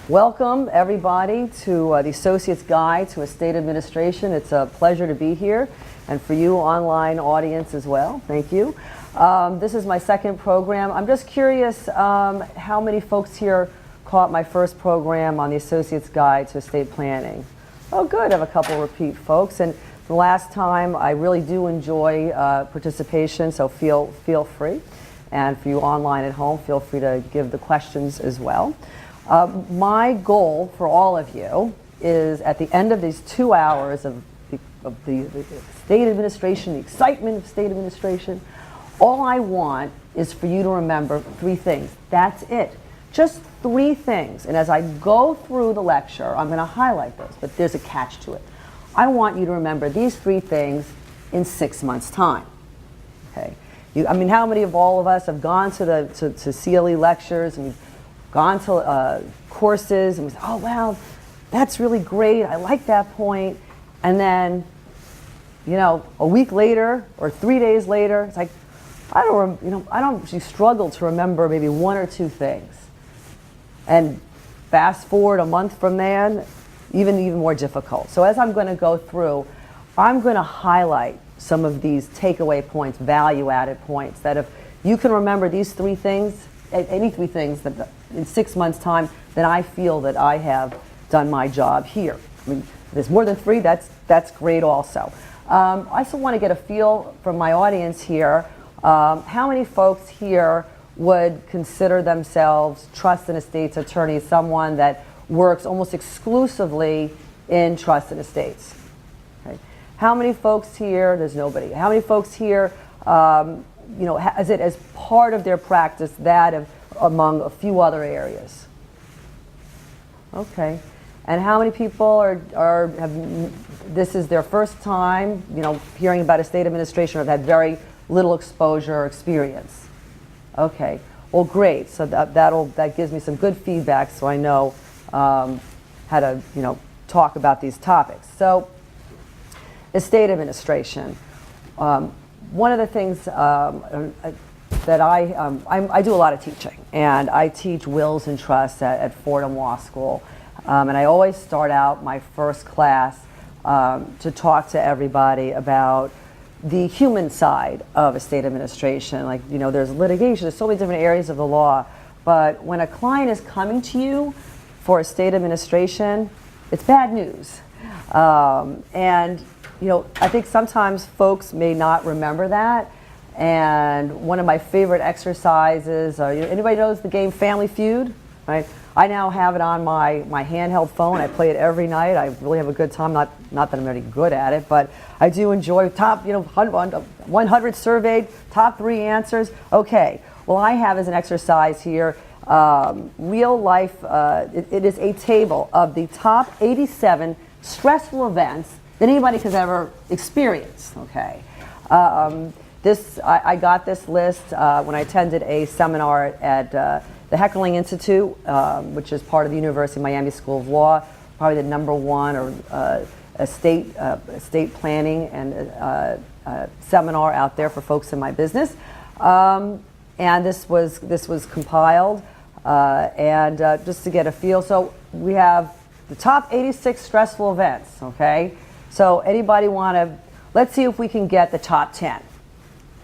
Welcome, everybody, to the Associate's Guide to Estate Administration. It's a pleasure to be here, and for you online audience as well. Thank you. This is my second program. I'm just curious how many folks here caught my first program on the Associate's Guide to Estate Planning. Oh, good. I have a couple repeat folks. And the last time, I really do enjoy participation, so feel free. And for you online at home, feel free to give the questions as well. My goal for all of you is at the end of these 2 hours of the state administration, the excitement of state administration, all I want is for you to remember 3 things. That's it. Just 3 things. And as I go through the lecture, I'm going to highlight those, but there's a catch to it. I want you to remember these 3 things in 6 months' time. Okay? I mean, how many of all of us have gone to CLE lectures and we've gone to courses and we say, oh wow, that's really great, I like that point, and then, you know, a week later or 3 days later, it's like, I don't actually struggle to remember maybe 1 or 2 things. And fast forward a month from then, even more difficult. So as I'm going to go through, I'm going to highlight some of these takeaway points, value-added points, that if you can remember these 3 things, any 3 things that in 6 months' time, then I feel that I have done my job here. I mean, if there's more than 3, that's great also. I also want to get a feel from my audience here, how many folks here would consider themselves trust and estates attorneys, someone that works almost exclusively in trust and estates? Okay. How many folks here, there's nobody, how many folks here, you know, has it as part of their practice that of among a few other areas? Okay. And how many people this is their first time, you know, hearing about estate administration, or have had very little exposure or experience? Okay. Well, great. So that gives me some good feedback, so I know how to, you know, talk about these topics. So, estate administration. One of the things that I do a lot of teaching, and I teach wills and trusts at Fordham Law School, and I always start out my first class to talk to everybody about the human side of estate administration. Like, you know, there's litigation, there's so many different areas of the law, but when a client is coming to you for estate administration, it's bad news. And you know, I think sometimes folks may not remember that. And one of my favorite exercises, anybody knows the game Family Feud? Right? I now have it on my handheld phone. I play it every night. I really have a good time. Not that I'm very good at it, but I do enjoy top, you know, 100 surveyed, top 3 answers. Okay. Well, I have as an exercise here, real life, it is a table of the top 87 stressful events that anybody has ever experienced. Okay. I got this list when I attended a seminar at the Heckling Institute, which is part of the University of Miami School of Law, probably the #1 or estate planning and seminar out there for folks in my business. And this was compiled, and just to get a feel. So we have the top 86 stressful events. Okay. So anybody want to, let's see if we can get the top 10.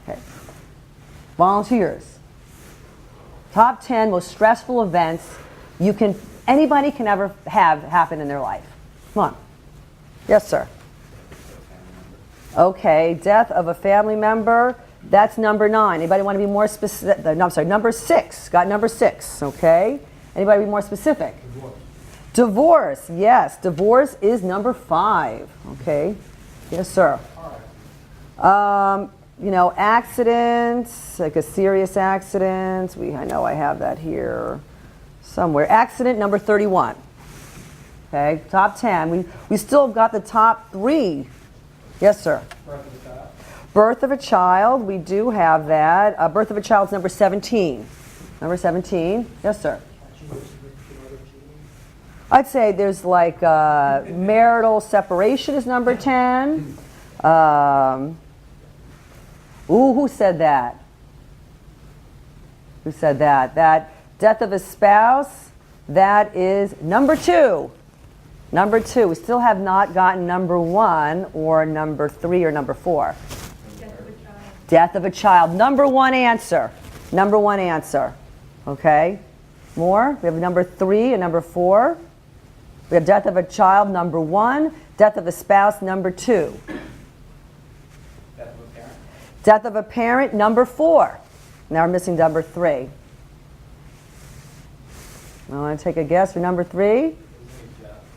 Okay. Volunteers. Top 10 most stressful events anybody can ever have happen in their life. Come on. Yes, sir. Okay, death of a family member. That's number 9. Anybody want to be more specific? No, I'm sorry, number 6. Got number 6, okay? Anybody be more specific? Divorce, yes. Divorce is number 5. Okay. Yes, sir. You know, accidents, like a serious accident. I know I have that here somewhere. Accident number 31. Okay. Top 10. We still have got the top 3. Yes, sir. Birth of a child. Birth of a child. We do have that. Birth of a child is number 17. Number 17. Yes, sir. I'd say there's like marital separation is number 10. Who said that? Who said that? That death of a spouse That is number 2. Number 2. We still have not gotten number 1 or number 3 or number 4. Death of a child. Death of a child. Number 1 answer. Number 1 answer. Okay. More. We have number 3 and number 4. We have death of a child, number 1. Death of a spouse, number 2. Death of a parent. Death of a parent, number 4. Now we're missing number 3. I want to take a guess for number 3.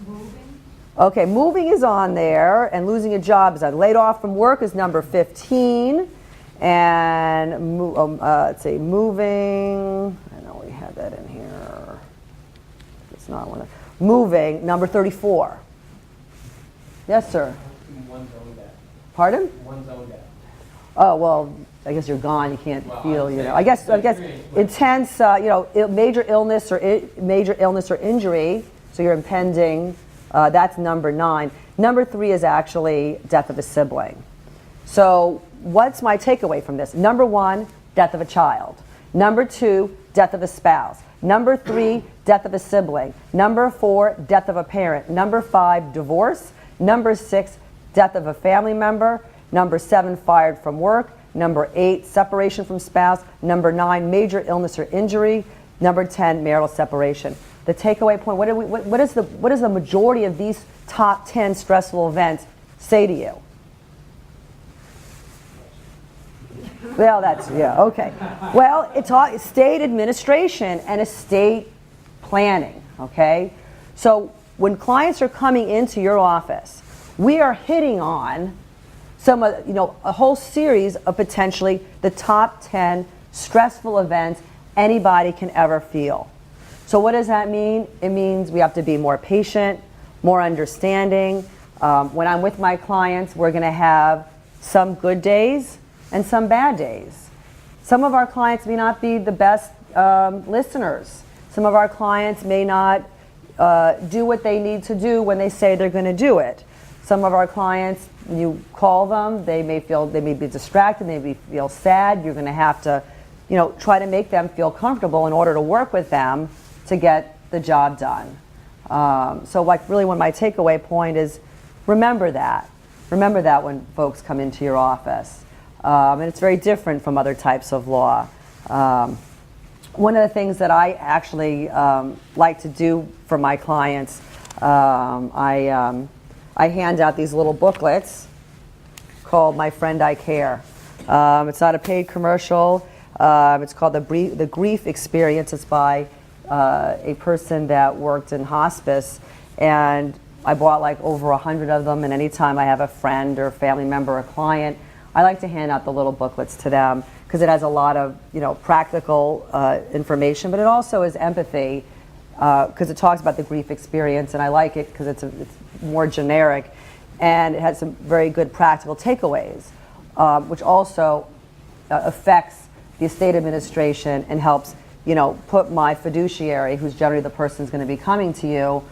Moving. Okay, moving is on there, and losing a job is on. Laid off from work is number 15. And let's see, moving. I know we had that in here. It's not one of moving, number 34. Yes, sir. One's own death. Pardon? One's own death. Oh, well, I guess you're gone. You can't Well, feel, I'm you know. saying I guess it's intense, major illness or injury. So you're impending. That's number 9. Number 3 is actually death of a sibling. So what's my takeaway from this? Number 1, death of a child. Number 2, death of a spouse. Number 3, death of a sibling. Number 4, death of a parent. Number 5, divorce. Number 6, death of a family member. Number 7, fired from work. Number 8, separation from spouse. Number 9, major illness or injury. Number 10, marital separation. The takeaway point, what does the majority of these top 10 stressful events say to you? Well, that's, yeah, okay. Well, it's state administration and estate planning, okay? So when clients are coming into your office, we are hitting on a whole series of potentially the top 10 stressful events anybody can ever feel. So what does that mean? It means we have to be more patient, more understanding. When I'm with my clients, we're going to have some good days and some bad days. Some of our clients may not be the best listeners. Some of our clients may not do what they need to do when they say they're going to do it. Some of our clients, you call them, they may be distracted, they may feel sad. You're going to have to, try to make them feel comfortable in order to work with them to get the job done. So really when my takeaway point is remember that. Remember that when folks come into your office. And it's very different from other types of law. One of the things that I actually like to do for my clients, I hand out these little booklets called My Friend I Care. It's not a paid commercial. It's called The Grief Experience. It's by a person that worked in hospice, and I bought like over 100 of them, and anytime I have a friend or family member or client, I like to hand out the little booklets to them because it has a lot of practical information, but it also is empathy because it talks about the grief experience, and I like it because it's more generic, and it has some very good practical takeaways, which also affects the estate administration and helps put my fiduciary, who's generally the person who's going to be coming to you,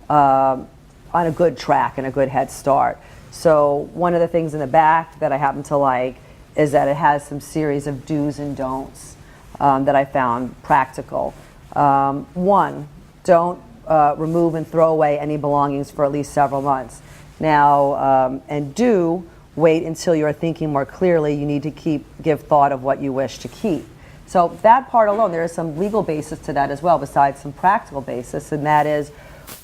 on a good track and a good head start. So one of the things in the back that I happen to like is that it has some series of do's and don'ts that I found practical. 1, don't remove and throw away any belongings for at least several months. Now, and do wait until you're thinking more clearly. You need to give thought of what you wish to keep. So that part alone, there is some legal basis to that as well, besides some practical basis, and that is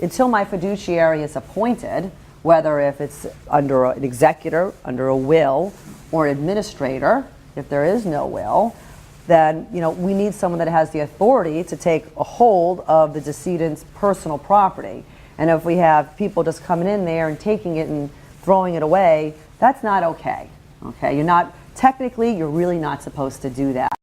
until my fiduciary is appointed, whether if it's under an executor, under a will, or an administrator, if there is no will, then we need someone that has the authority to take a hold of the decedent's personal property. And if we have people just coming in there and taking it and throwing it away, that's not okay. Okay, technically, you're really not supposed to do that.